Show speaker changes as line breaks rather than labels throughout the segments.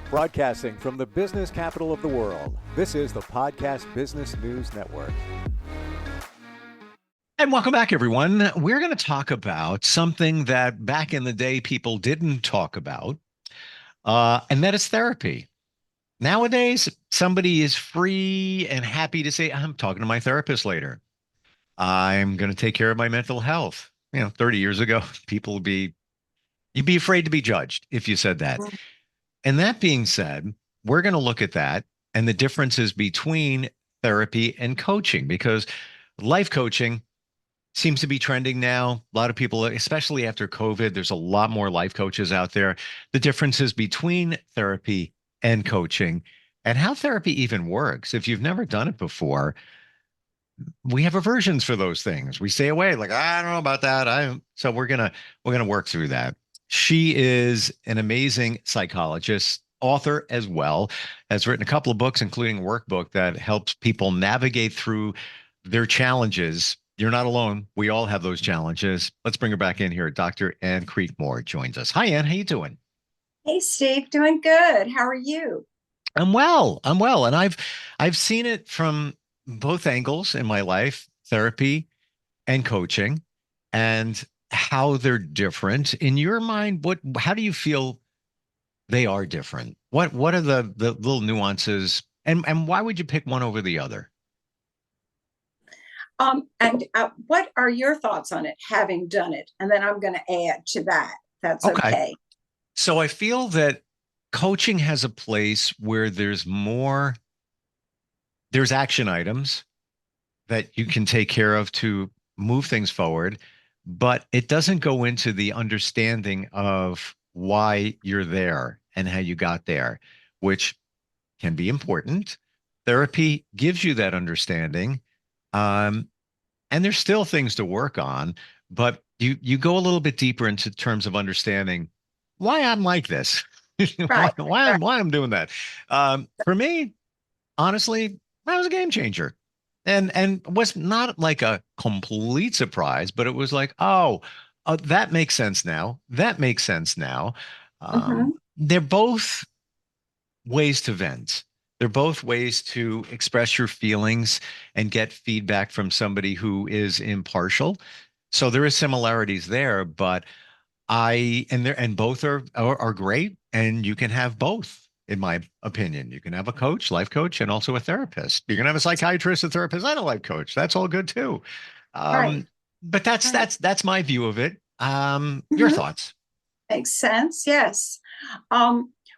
Broadcasting from the business capital of the world, this is the Podcast Business News Network.
And welcome back, everyone. We're going to talk about something that back in the day people didn't talk about, and that is therapy. Nowadays, somebody is free and happy to say, I'm talking to my therapist later. I'm going to take care of my mental health. 30 years ago, you'd be afraid to be judged if you said that. And that being said, we're going to look at that and the differences between therapy and coaching, because life coaching seems to be trending now. A lot of people, especially after COVID, there's a lot more life coaches out there. The differences between therapy and coaching and how therapy even works. If you've never done it before, we have aversions for those things. We stay away, like, I don't know about that. So we're gonna work through that. She is an amazing psychologist, author as well, has written a couple of books, including a workbook that helps people navigate through their challenges. You're not alone. We all have those challenges. Let's bring her back in here. Dr. Ann Creekmore joins us. Hi, Ann. How you doing?
Hey, Steve, doing good. How are you?
I'm well. I'm well. And I've seen it from both angles in my life, therapy and coaching, and how they're different. In your mind, how do you feel they are different? What are the little nuances, and why would you pick one over the other?
And what are your thoughts on it, having done it? And then I'm going to add to that. That's
Okay.
okay.
So I feel that coaching has a place where there's action items that you can take care of to move things forward, but it doesn't go into the understanding of why you're there and how you got there, which can be important. Therapy gives you that understanding. Um, and there's still things to work on, but you go a little bit deeper into terms of understanding why I'm like this, why,
Right,
why
right.
I'm why I'm doing that. For me, honestly, that was a game changer. And was not like a complete surprise, but it was like, that makes sense now. That makes sense now.
Mm-hmm.
They're both ways to vent. They're both ways to express your feelings and get feedback from somebody who is impartial. So there is similarities there, but both are great, and you can have both, in my opinion. You can have a coach, life coach, and also a therapist. You can have a psychiatrist, a therapist, and a life coach. That's all good too.
Right,
But that's
right.
that's my view of it. Your
Mm-hmm.
thoughts?
Makes sense. Yes.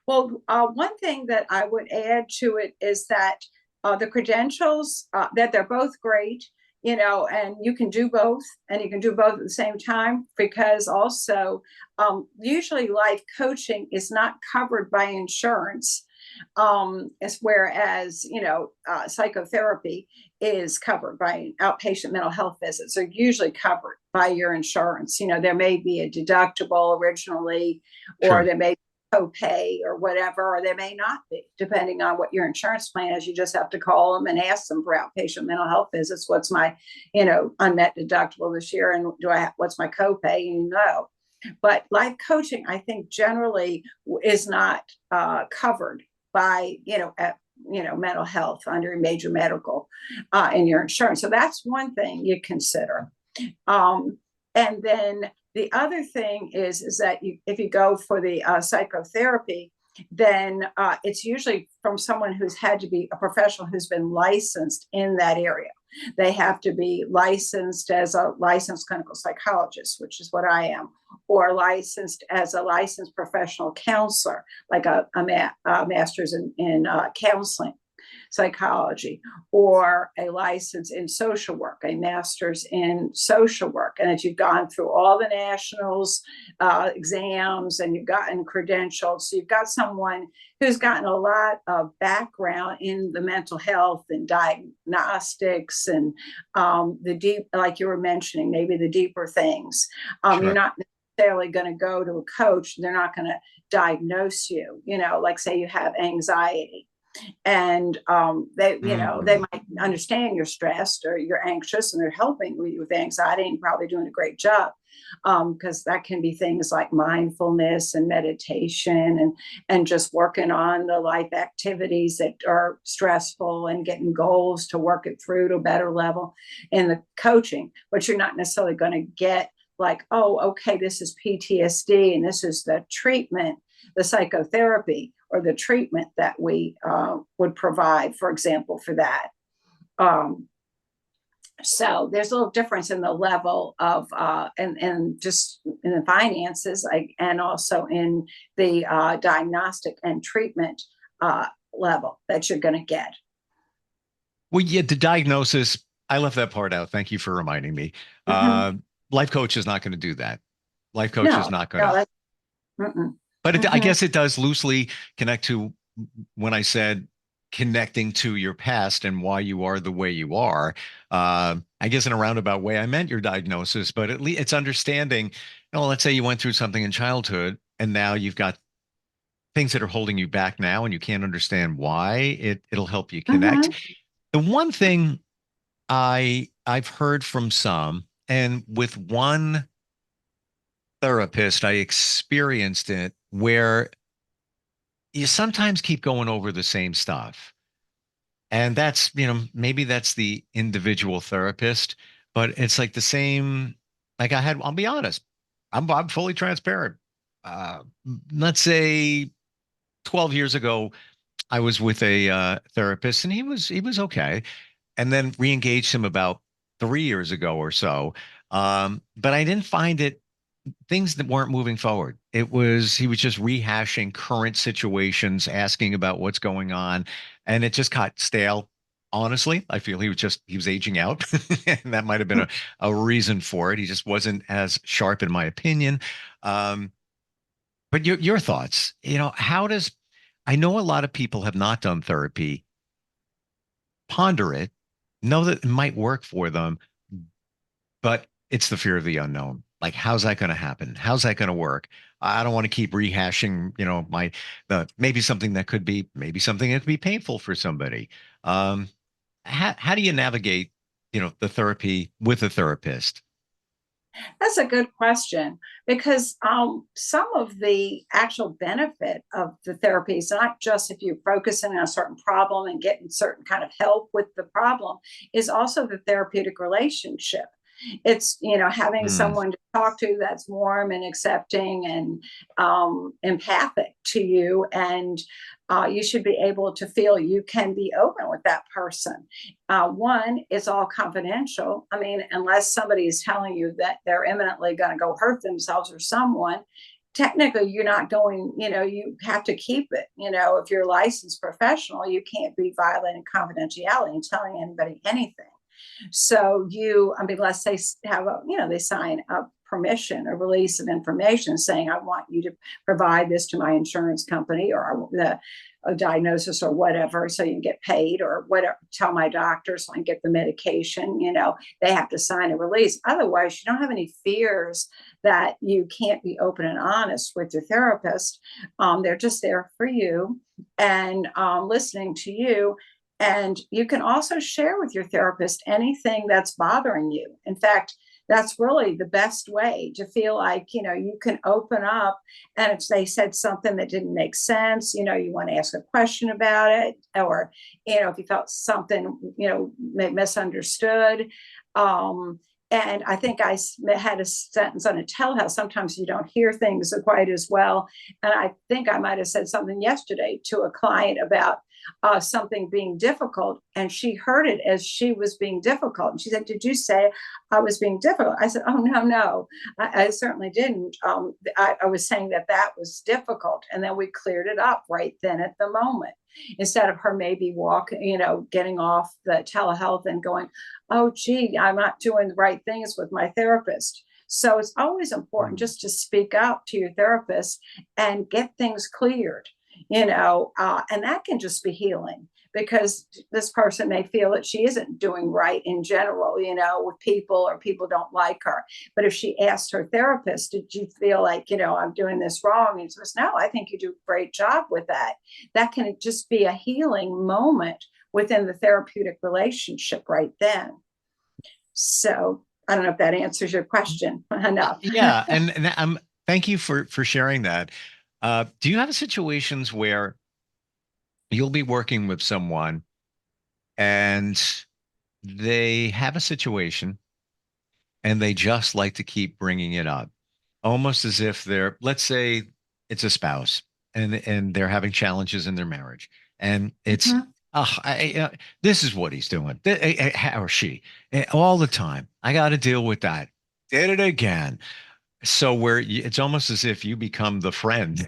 One thing that I would add to it is that the credentials, that they're both great, and you can do both, and you can do both at the same time, because also usually life coaching is not covered by insurance, as whereas psychotherapy is covered by outpatient mental health visits are usually covered by your insurance. There may be a deductible originally, or
Sure.
there may be copay or whatever, or there may not be, depending on what your insurance plan is. You just have to call them and ask them for outpatient mental health visits. What's my, unmet deductible this year, and what's my copay? But life coaching, I think, generally is not covered by mental health under major medical in your insurance. So that's one thing you consider. And then the other thing is that if you go for the psychotherapy, then it's usually from someone who's had to be a professional who's been licensed in that area. They have to be licensed as a licensed clinical psychologist, which is what I am, or licensed as a licensed professional counselor, like a master's in counseling psychology, or a license in social work, a master's in social work, and that you've gone through all the nationals exams, and you've gotten credentials. So you've got someone who's gotten a lot of background in the mental health and diagnostics, and the deep, like you were mentioning, maybe the deeper things. You're
Sure.
not necessarily going to go to a coach. They're not going to diagnose you, like say you have anxiety. And they, you know, they
Mm.
might understand you're stressed or you're anxious, and they're helping you with anxiety and probably doing a great job. Because that can be things like mindfulness and meditation, and just working on the life activities that are stressful and getting goals to work it through to a better level in the coaching. But you're not necessarily going to get like, oh, okay, this is PTSD and this is the treatment, the psychotherapy or the treatment that we would provide, for example, for that. Um, so there's a little difference in the level of and just in the finances, and also in the diagnostic and treatment level that you're going to get.
Well, yeah, the diagnosis, I left that part out. Thank you for reminding me.
Mm-hmm.
Life coach is not going to do that. Life coach is
No,
not going
no,
to.
that's, mm-mm.
But I
Mm-hmm.
guess it does loosely connect to when I said connecting to your past and why you are the way you are. I guess in a roundabout way, I meant your diagnosis, but at least it's understanding. Let's say you went through something in childhood and now you've got things that are holding you back now, and you can't understand why. It'll help you connect.
Mm-hmm.
The one thing I've heard from some, and with one therapist, I experienced it where you sometimes keep going over the same stuff. And that's, maybe that's the individual therapist, but it's like the same, like I'll be honest, I'm fully transparent. Uh, let's say 12 years ago, I was with a therapist and he was okay. And then re-engaged him about 3 years ago or so. But I didn't find it things that weren't moving forward. He was just rehashing current situations, asking about what's going on, and it just got stale. Honestly, I feel he was aging out, and that might have been a reason for it. He just wasn't as sharp, in my opinion. Um, but your thoughts, how does I know a lot of people have not done therapy, ponder it, know that it might work for them, but it's the fear of the unknown. Like, how's that going to happen? How's that going to work? I don't want to keep rehashing, maybe something that could be, maybe something that could be painful for somebody. Um, how do you navigate, the therapy with a therapist?
That's a good question, because some of the actual benefit of the therapy is not just if you're focusing on a certain problem and getting certain kind of help with the problem, is also the therapeutic relationship. It's, having
Hmm.
someone to talk to that's warm and accepting and empathic to you, and you should be able to feel you can be open with that person. One, it's all confidential. I mean, unless somebody is telling you that they're imminently going to go hurt themselves or someone, technically you're not going, you have to keep it. If you're a licensed professional, you can't be violating confidentiality and telling anybody anything. So I mean, let's say have they sign a permission, a release of information saying, I want you to provide this to my insurance company or a diagnosis or whatever, so you can get paid or whatever, tell my doctor so I can get the medication, they have to sign a release. Otherwise, you don't have any fears that you can't be open and honest with your therapist. They're just there for you and listening to you. And you can also share with your therapist anything that's bothering you. In fact, that's really the best way to feel like, you can open up. And if they said something that didn't make sense, you want to ask a question about it. Or, if you felt something, misunderstood. And I think I had a sentence on a telehealth. Sometimes you don't hear things quite as well. And I think I might have said something yesterday to a client about something being difficult, and she heard it as she was being difficult, and she said, did you say I was being difficult? I said, oh, no, I certainly didn't. I was saying that was difficult, and then we cleared it up right then at the moment, instead of her maybe getting off the telehealth and going, oh gee, I'm not doing the right things with my therapist. So it's always important just to speak up to your therapist and get things cleared. and that can just be healing, because this person may feel that she isn't doing right in general, with people, or people don't like her. But if she asked her therapist, did you feel like, I'm doing this wrong? And she says, no, I think you do a great job with that. That can just be a healing moment within the therapeutic relationship right then. So I don't know if that answers your question enough.
Yeah, and thank you for sharing that. Do you have situations where you'll be working with someone and they have a situation and they just like to keep bringing it up, almost as if they're, let's say it's a spouse and they're having challenges in their marriage, and it's,
Mhm.
oh, this is what he's doing, or she, all the time. I got to deal with that. Did it again. So it's almost as if you become the friend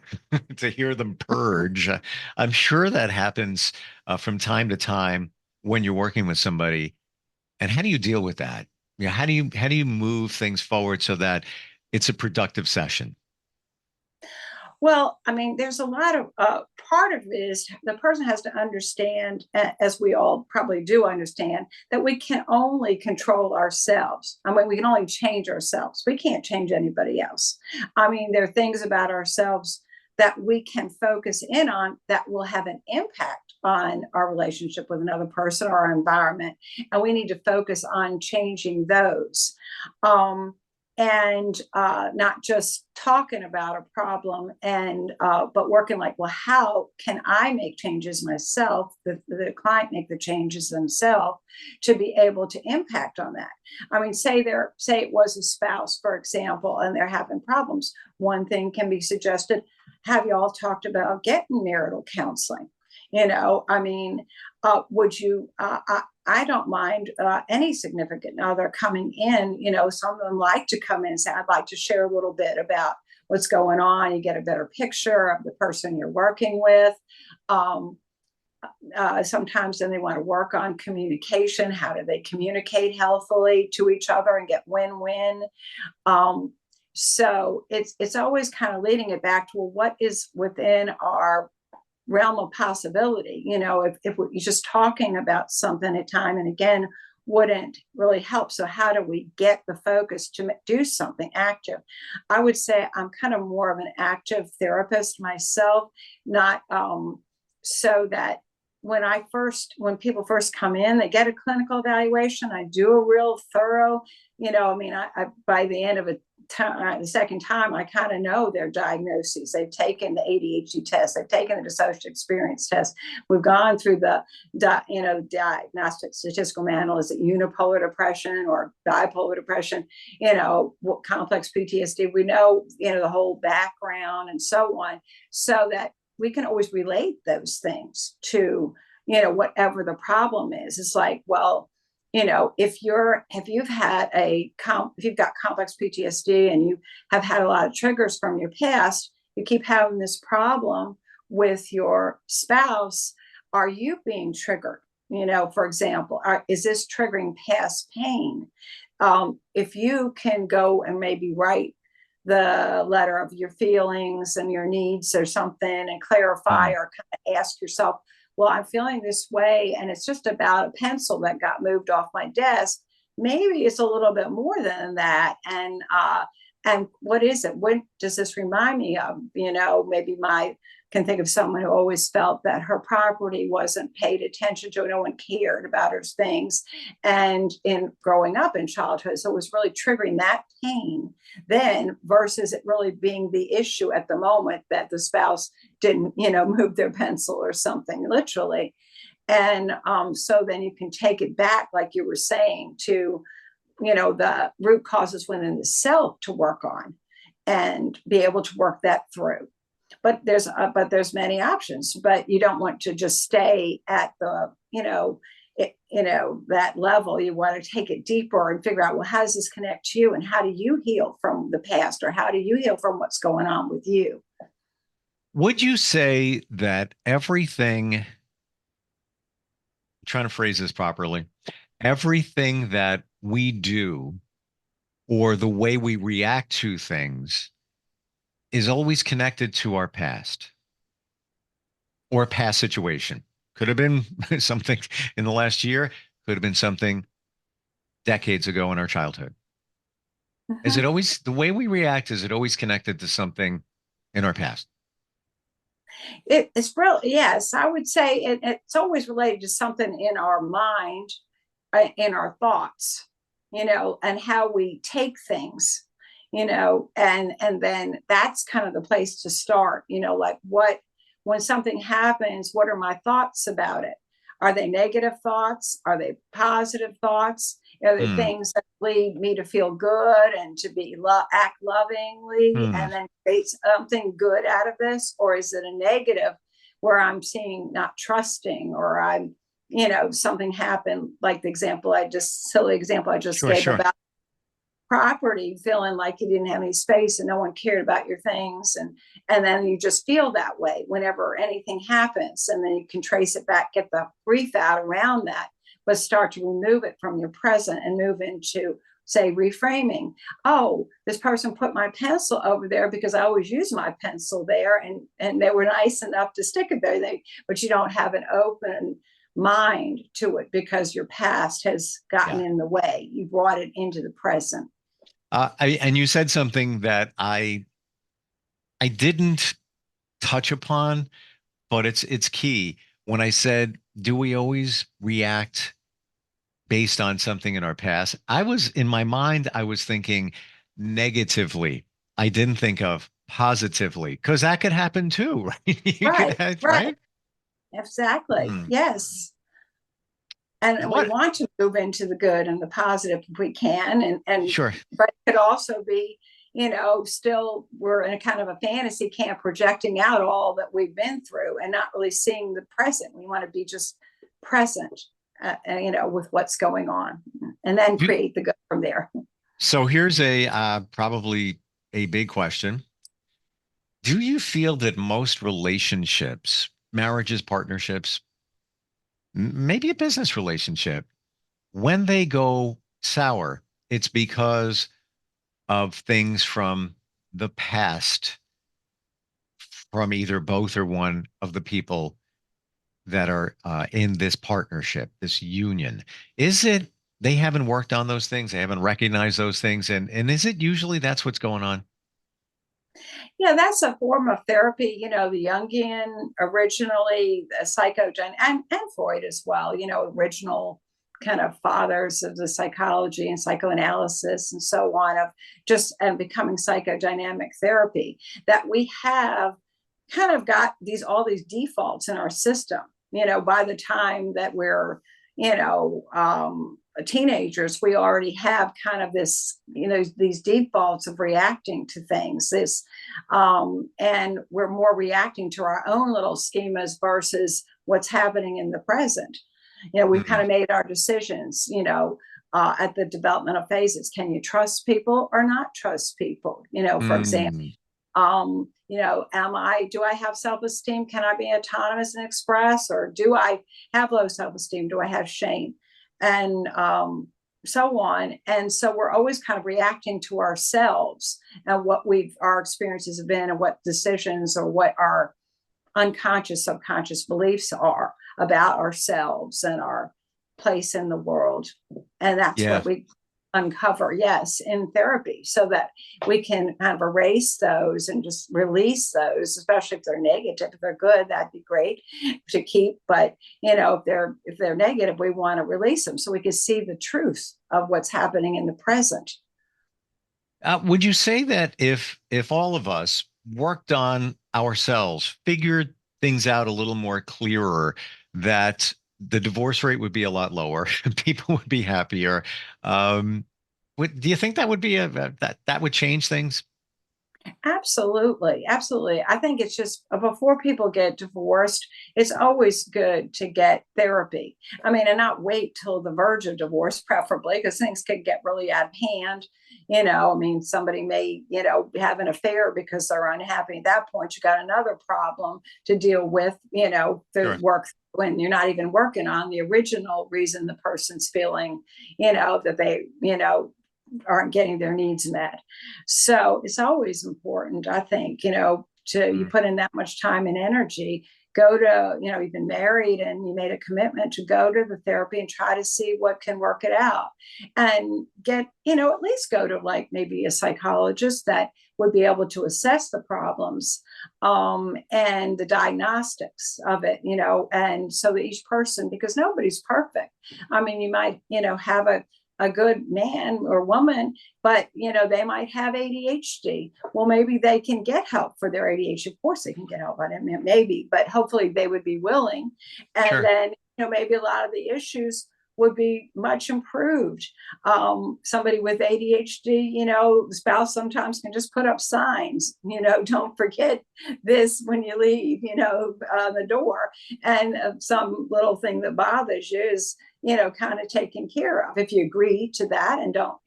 to hear them purge. I'm sure that happens from time to time when you're working with somebody. And how do you deal with that? How do you move things forward so that it's a productive session?
Well, I mean, there's a lot of part of it is the person has to understand, as we all probably do understand, that we can only control ourselves. I mean, we can only change ourselves. We can't change anybody else. I mean, there are things about ourselves that we can focus in on that will have an impact on our relationship with another person or our environment. And we need to focus on changing those. And not just talking about a problem, and but working like, well, how can I make changes myself, the client make the changes themselves, to be able to impact on that. I mean, say it was a spouse, for example, and they're having problems. One thing can be suggested: have you all talked about getting marital counseling? I mean, would you I don't mind any significant other coming in. Some of them like to come in and say, I'd like to share a little bit about what's going on. You get a better picture of the person you're working with. Um, Sometimes then they want to work on communication. How do they communicate healthfully to each other and get win-win? Um, so it's always kind of leading it back to, well, what is within our realm of possibility. If we're just talking about something at time and again wouldn't really help. So how do we get the focus to do something active? I would say I'm kind of more of an active therapist myself, not so that when people first come in, they get a clinical evaluation. I do a real thorough, I mean, I by the end of the second time, I kind of know their diagnoses. They've taken the ADHD test. They've taken the dissociative experience test. We've gone through the, diagnostic statistical manual. Is it unipolar depression or bipolar depression? What complex PTSD? We know, the whole background and so on, so that we can always relate those things to, whatever the problem is. It's like, well, if you've got complex PTSD and you have had a lot of triggers from your past, you keep having this problem with your spouse. Are you being triggered? For example, is this triggering past pain? If you can go and maybe write the letter of your feelings and your needs or something and clarify, or kind of ask yourself, well, I'm feeling this way, and it's just about a pencil that got moved off my desk. Maybe it's a little bit more than that. And what is it? What does this remind me of? Maybe can think of someone who always felt that her property wasn't paid attention to. No one cared about her things. And in growing up in childhood, so it was really triggering that pain then, versus it really being the issue at the moment that the spouse didn't, move their pencil or something, literally. And so then you can take it back, like you were saying, to, the root causes within the self to work on and be able to work that through. But there's many options, but you don't want to just stay at the, that level. You want to take it deeper and figure out, well, how does this connect to you, and how do you heal from the past, or how do you heal from what's going on with you?
Would you say that everything, trying to phrase this properly, everything that we do or the way we react to things is always connected to our past? or a past situation. Could have been something in the last year, could have been something decades ago in our childhood. Is it
Mhm.
always the way we react? Is it always connected to something in our past?
It's really, yes, I would say it's always related to something in our mind, in our thoughts, and how we take things, and then that's kind of the place to start, like when something happens, what are my thoughts about it? Are they negative thoughts? Are they positive thoughts? Are they
Hmm.
things that lead me to feel good and to be act lovingly
Hmm.
and then create something good out of this? Or is it a negative where I'm seeing not trusting, or I'm, something happened, like silly example I just
Sure,
gave
sure.
about property, feeling like you didn't have any space and no one cared about your things, and then you just feel that way whenever anything happens, and then you can trace it back, get the grief out around that, but start to remove it from your present and move into, say, reframing. Oh, this person put my pencil over there because I always use my pencil there, and they were nice enough to stick it there. But you don't have an open mind to it because your past has gotten
Yeah.
in the way. You brought it into the present.
And you said something that I didn't touch upon, but it's key. When I said, do we always react based on something in our past? I was in my mind, I was thinking negatively. I didn't think of positively because that could happen too, right? You could
Right,
have,
right.
right?
Exactly.
Hmm.
Yes. And we
What?
want to move into the good and the positive if we can. And
Sure.
but it could also be, still we're in a kind of a fantasy camp projecting out all that we've been through and not really seeing the present. We want to be just present, with what's going on, and then
You-
create the good from there.
So here's a probably a big question. Do you feel that most relationships, marriages, partnerships, maybe a business relationship, when they go sour, it's because of things from the past, from either both or one of the people that are in this partnership, this union? Is it they haven't worked on those things, they haven't recognized those things, and is it usually that's what's going on?
Yeah, that's a form of therapy. The Jungian originally, and Freud as well, original kind of fathers of the psychology and psychoanalysis and so on, of just and becoming psychodynamic therapy, that we have kind of got all these defaults in our system, by the time that we're, teenagers, we already have kind of this, these defaults of reacting to things, and we're more reacting to our own little schemas versus what's happening in the present. We've kind
Mm,
of made our decisions, at the developmental phases. Can you trust people or not trust people? For example,
mm,
do I have self-esteem? Can I be autonomous and express, or do I have low self-esteem? Do I have shame? And so on. And so we're always kind of reacting to ourselves and what our experiences have been, and what decisions or what our unconscious, subconscious beliefs are about ourselves and our place in the world. And that's
yeah.
what we uncover, yes, in therapy, so that we can kind of erase those and just release those, especially if they're negative. If they're good, that'd be great to keep. But if they're negative, we want to release them so we can see the truth of what's happening in the present.
Would you say that if all of us worked on ourselves, figured things out a little more clearer, that the divorce rate would be a lot lower, people would be happier? Do you think that would be that would change things?
Absolutely. Absolutely. I think it's just before people get divorced, it's always good to get therapy. I mean, and not wait till the verge of divorce, preferably, because things could get really out of hand. I mean, somebody may, have an affair because they're unhappy. At that point, you got another problem to deal with, to
Sure.
work when you're not even working on the original reason the person's feeling, that they, aren't getting their needs met. So it's always important, I think, to you
Mm.
put in that much time and energy, go to, you've been married and you made a commitment to go to the therapy and try to see what can work it out, and get, at least go to like maybe a psychologist that would be able to assess the problems, and the diagnostics of it, and so that each person, because nobody's perfect. I mean, you might, have a good man or woman, but they might have ADHD. Well, maybe they can get help for their ADHD. Of course, they can get help on it, maybe, but hopefully they would be willing. And
Sure.
then maybe a lot of the issues would be much improved. Somebody with ADHD, the spouse sometimes can just put up signs, don't forget this when you leave, the door. And some little thing that bothers you is, kind of taken care of if you agree to that and don't,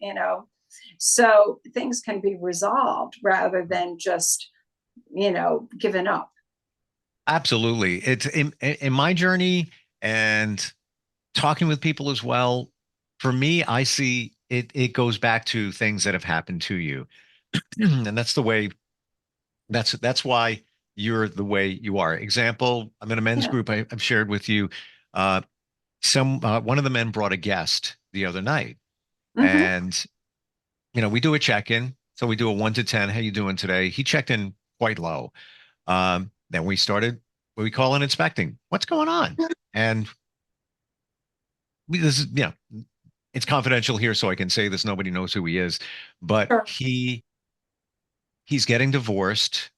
so things can be resolved rather than just, giving up.
Absolutely. It's in my journey and talking with people as well. For me, I see it goes back to things that have happened to you. And that's why you're the way you are. Example, I'm in a men's
Yeah.
group. I've shared with you. Uh, one of the men brought a guest the other night,
Mhm.
and we do a check-in. So we do a 1 to 10. How you doing today? He checked in quite low. Then we started what we call an inspecting. What's going on? And this is, it's confidential here, so I can say this. Nobody knows who he is, but
Sure.
he's getting divorced.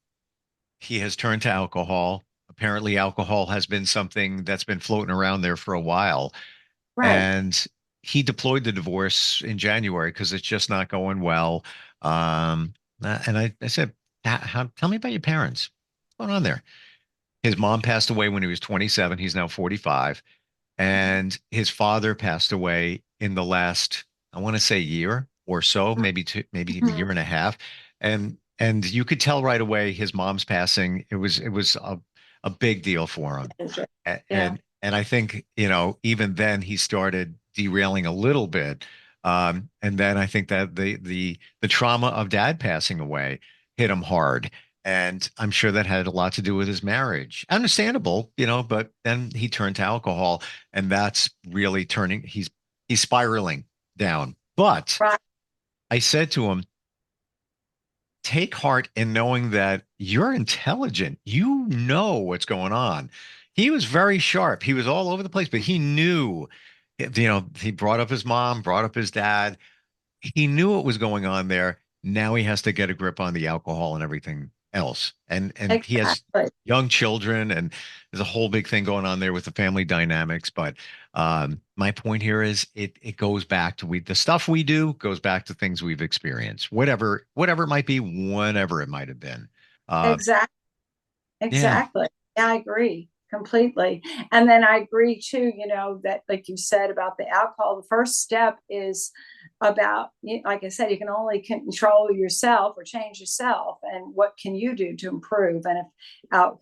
He has turned to alcohol. Apparently, alcohol has been something that's been floating around there for a while.
Right.
And he deployed the divorce in January because it's just not going well. And I said, tell me about your parents. What's going on there? His mom passed away when he was 27. He's now 45. And his father passed away in the last, I want to say, year or so, maybe two, maybe a year
Mhm.
and a half. And you could tell right away his mom's passing. It was a big deal for him.
Yeah.
And I think, even then he started derailing a little bit. And then I think that the trauma of dad passing away hit him hard. And I'm sure that had a lot to do with his marriage. Understandable, but then he turned to alcohol, and that's really he's spiraling down. But
Right.
I said to him, take heart in knowing that you're intelligent. You know what's going on. He was very sharp. He was all over the place, but he knew, he brought up his mom, brought up his dad. He knew what was going on there. Now he has to get a grip on the alcohol and everything else. And he has
Exactly.
young children, and there's a whole big thing going on there with the family dynamics. But my point here is it goes back to the stuff we do goes back to things we've experienced, whatever it might be, whenever it might have been. Uh,
Exactly.
yeah,
Exactly. Yeah, I agree completely. And then I agree too, that like you said about the alcohol, the first step is about, like I said, you can only control yourself or change yourself. And what can you do to improve? And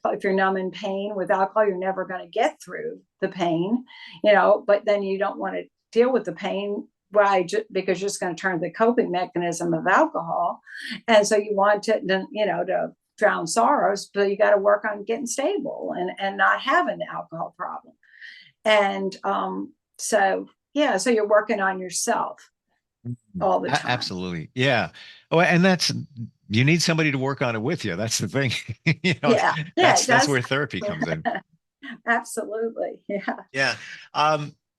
if you're numb in pain with alcohol, you're never going to get through the pain, but then you don't want to deal with the pain. Why? Because you're just going to turn the coping mechanism of alcohol. And so you want to, to drown sorrows, but you got to work on getting stable and not having the alcohol problem. And so yeah, so you're working on yourself all the time.
absolutely. Yeah. Oh, and you need somebody to work on it with you. That's the thing. You know,
Yeah, yeah,
that's
it
that's
does.
where therapy comes in.
Absolutely. Yeah.
Yeah.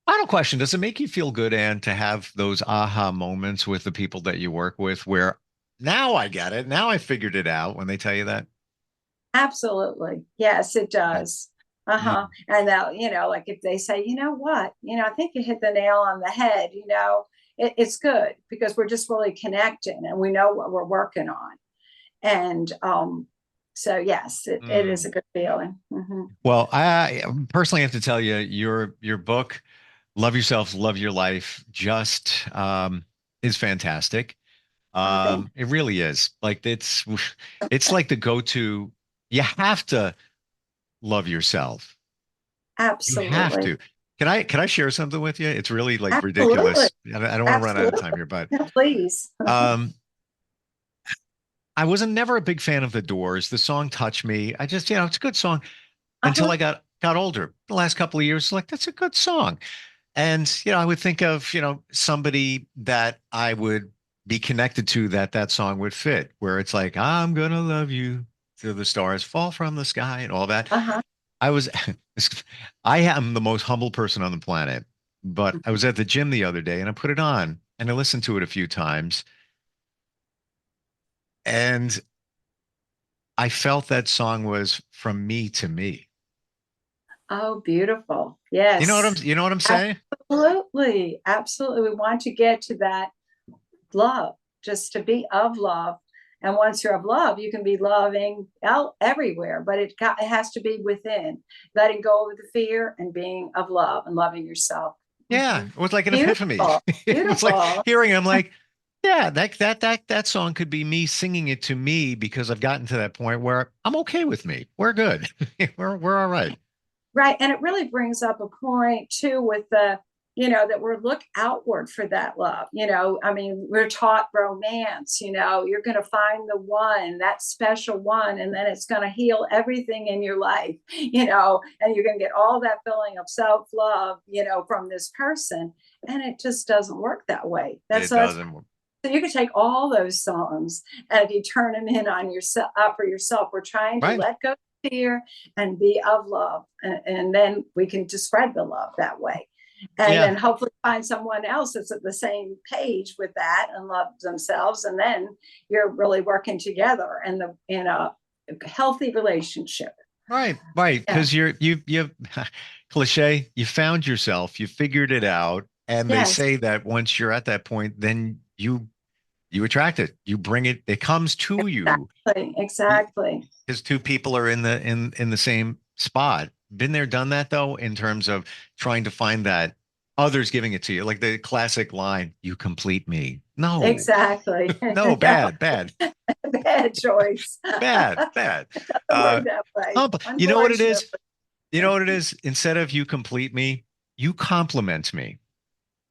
Final question. Does it make you feel good, Anne, to have those aha moments with the people that you work with where now I get it. Now I figured it out when they tell you that?
Absolutely. Yes, it
Okay.
does. Uh-huh.
Mm.
And they'll, like if they say, you know what, I think you hit the nail on the head, it's good because we're just really connecting and we know what we're working on. And so yes, it is
Mm.
a good feeling. Hmm.
Well, I personally have to tell you, your book, Love Yourself, Love Your Life, just is fantastic.
I think
It really is. Like it's like the go-to. You have to love yourself. You have
absolutely.
to. Can I share something with you? It's really like
Absolutely.
ridiculous. I don't want to run out of
Absolutely.
time here, but
Yeah, please.
um, I wasn't never a big fan of The Doors. The song touched me. I just, it's a good song. until I got older. The last couple of years, like, that's a good song. And, I would think of, somebody that I would be connected to that song would fit, where it's like, I'm gonna love you till the stars fall from the sky and all that.
Uh-huh.
I was, I am the most humble person on the planet, but I was at the gym the other day and I put it on and I listened to it a few times. And I felt that song was from me to me.
Oh, beautiful. Yes.
You know what I'm saying?
Absolutely. Absolutely. We want to get to that love, just to be of love. And once you're of love, you can be loving out everywhere, but it has to be within, letting go of the fear and being of love and loving yourself.
Yeah, it was like an epiphany.
Beautiful.
It was like
Beautiful.
hearing it, I'm like, yeah, that song could be me singing it to me because I've gotten to that point where I'm okay with me. We're good. We're all right.
Right. And it really brings up a point too with that we're look outward for that love. I mean, we're taught romance, you're going to find the one, that special one, and then it's going to heal everything in your life, and you're going to get all that feeling of self-love, from this person. And it just doesn't work that way.
It doesn't work.
So you could take all those songs and if you turn them in on yourself, for yourself, we're trying to let go of fear and be of love. And then we can just spread the love that way. And then hopefully find someone else that's at the same page with that and love themselves. And then you're really working together in a healthy relationship.
Right. Because you cliche, you found yourself, you figured it out. And they say that once you're at that point, then you attract it, you bring it, it comes to you.
Exactly.
Because two people are in the same spot. Been there, done that though, in terms of trying to find that others giving it to you, like the classic line, "You complete me." No,
exactly.
No, bad
bad choice.
bad. You know what it is? You know what it is? Instead of "you complete me," you compliment me.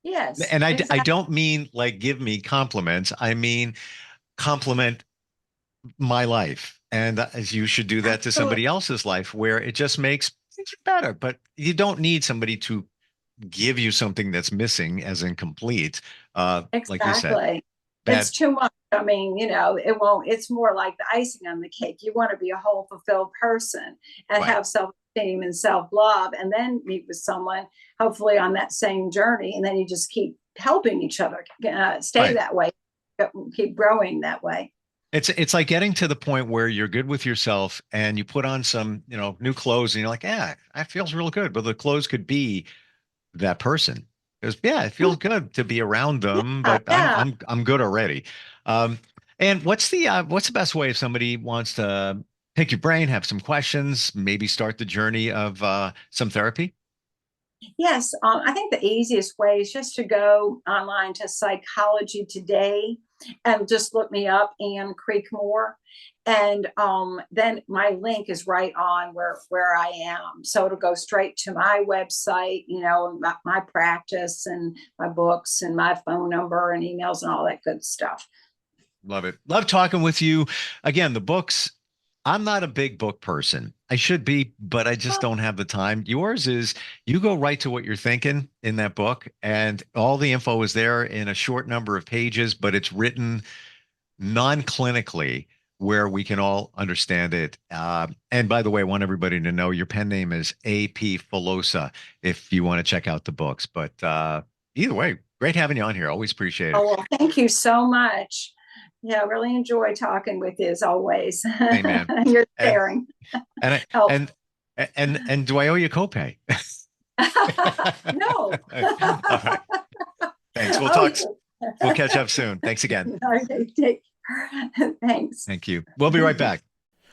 Yes.
And I don't mean like give me compliments. I mean compliment my life. And as you should do that to somebody else's life, where it just makes things better. But you don't need somebody to give you something that's missing, as incomplete.
Exactly.
Like you said,
it's too much. I mean, it won't. It's more like the icing on the cake. You want to be a whole, fulfilled person and have self-esteem and self-love, and then meet with someone, hopefully on that same journey, and then you just keep helping each other stay that way, keep growing that way.
It's like getting to the point where you're good with yourself and you put on some, new clothes and you're like, yeah, that feels real good. But the clothes could be that person. Because it feels good to be around them, but I'm good already. And what's the best way if somebody wants to pick your brain, have some questions, maybe start the journey of some therapy?
Yes, I think the easiest way is just to go online to Psychology Today and just look me up, Ann Creekmore. And then my link is right on where I am. So it'll go straight to my website, my practice and my books and my phone number and emails and all that good stuff.
Love it. Love talking with you. Again, the books. I'm not a big book person. I should be, but I just don't have the time. Yours is, you go right to what you're thinking in that book, and all the info is there in a short number of pages, but it's written non-clinically where we can all understand it. And by the way, I want everybody to know your pen name is A.P. Filosa if you want to check out the books. But either way, great having you on here. Always appreciate it.
Oh, well, thank you so much. Yeah, I really enjoy talking with you as always.
Amen.
You're sharing.
And do I owe you a copay?
No.
All right. Thanks. We'll talk. We'll catch up soon. Thanks again.
Okay, thanks.
Thank you. We'll be right back.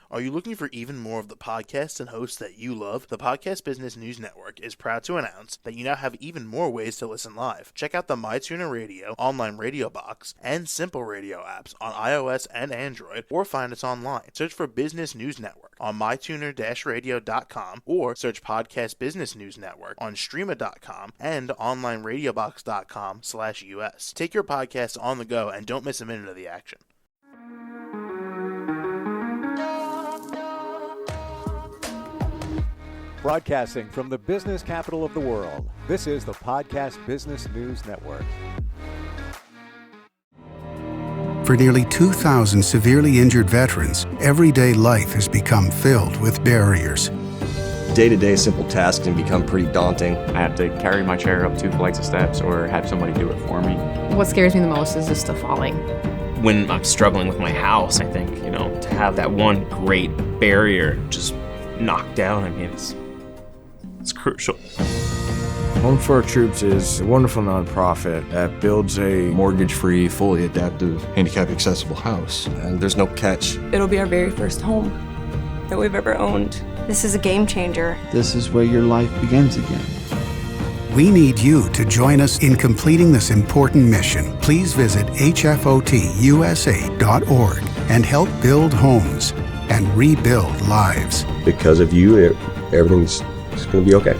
Are you looking for even more of the podcasts and hosts that you love? The Podcast Business News Network is proud to announce that you now have even more ways to listen live. Check out the MyTuner Radio, online radio box, and Simple Radio apps on iOS and Android, or find us online. Search for Business News Network on mytuner-radio.com, or search Podcast Business News Network on streama.com and onlineradiobox.com/US. Take your podcast on the go and don't miss a minute of the action.
Broadcasting from the business capital of the world, this is the Podcast Business News Network.
For nearly 2,000 severely injured veterans, everyday life has become filled with barriers.
Day-to-day simple tasks can become pretty daunting.
I have to carry my chair up 2 flights of steps or have somebody do it for me.
What scares me the most is just the falling.
When I'm struggling with my house, I think, to have that one great barrier just knocked down, it's crucial.
Home for Our Troops is a wonderful nonprofit that builds a
Mortgage-free, fully adaptive, handicap-accessible house. And there's no catch.
It'll be our very first home that we've ever owned.
This is a game changer.
This is where your life begins again.
We need you to join us in completing this important mission. Please visit hfotusa.org and help build homes and rebuild lives.
Because of you, everything's going to be okay.